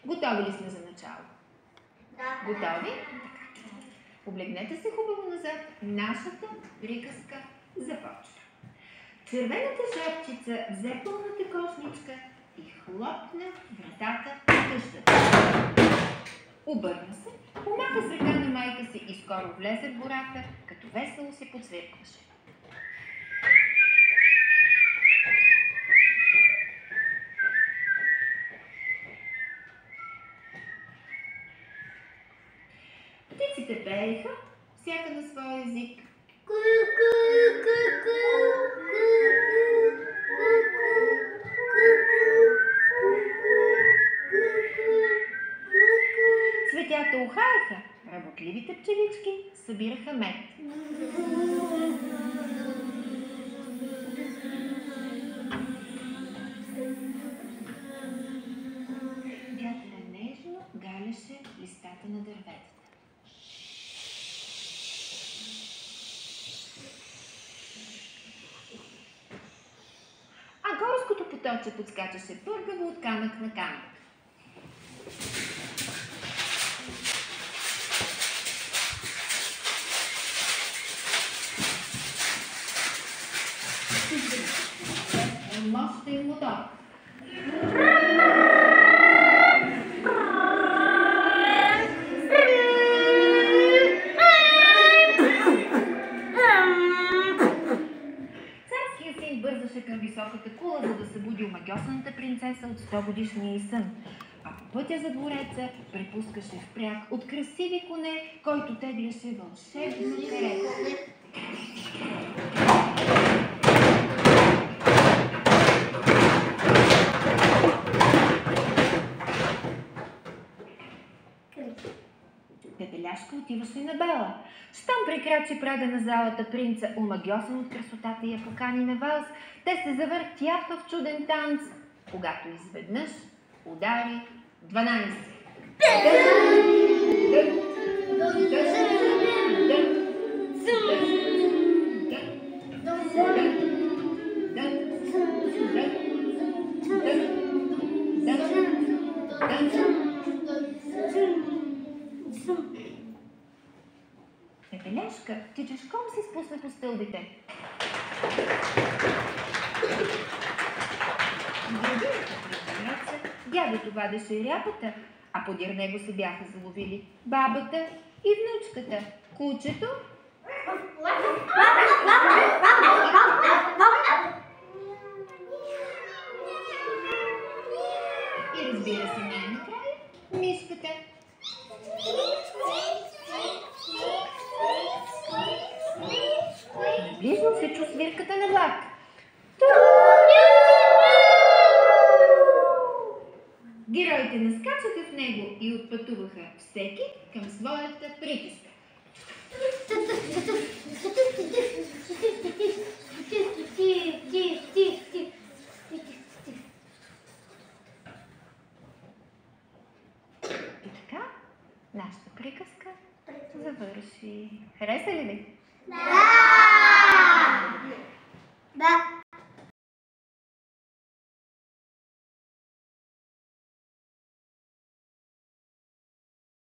Готови ли сме за начало? Да. Готови? Облегнете се хубаво назад. Нашата приказка започва. Червената шапчица взе пълната кошничка и хлопна вратата на къщата. Обърна се, помаха с ръка на майка си и скоро влезе в гората, като весело си подсвиркваше. Птиците пееха, всяка на своя език. Цветята ухаеха, работливите пчелички събираха мед. Вятъра нежно галяше листата на дърветата. А горското поточе подскачаше пъргаво от камък на камък. Мощен мотор. Царският син бързаше към високата кула, за да събуди омагьосаната принцеса от 100-годишния й сън. А по пътя за двореца препускаше впряг от красиви коне, който тегляше вълшебна карета. Пепеляшка отиваше на Бела. Щом прекрачи прага на залата, принца, омагьосан от красотата, я покани на валс. Те се завъртяха в чуден танц, когато изведнъж удари 12. Пепеляшка тичешком се спусна по стълбите. Дядото вадеше ряпата, а подир него се бяха заловили бабата и внучката, кучето и, разбира се, най-накрая мишката. Наблизо се чу свирката на влак. Героите наскачаха в него и отпътуваха всеки към своята приказка. И така, нашата приказка завърши. Хареса ли ви? Да!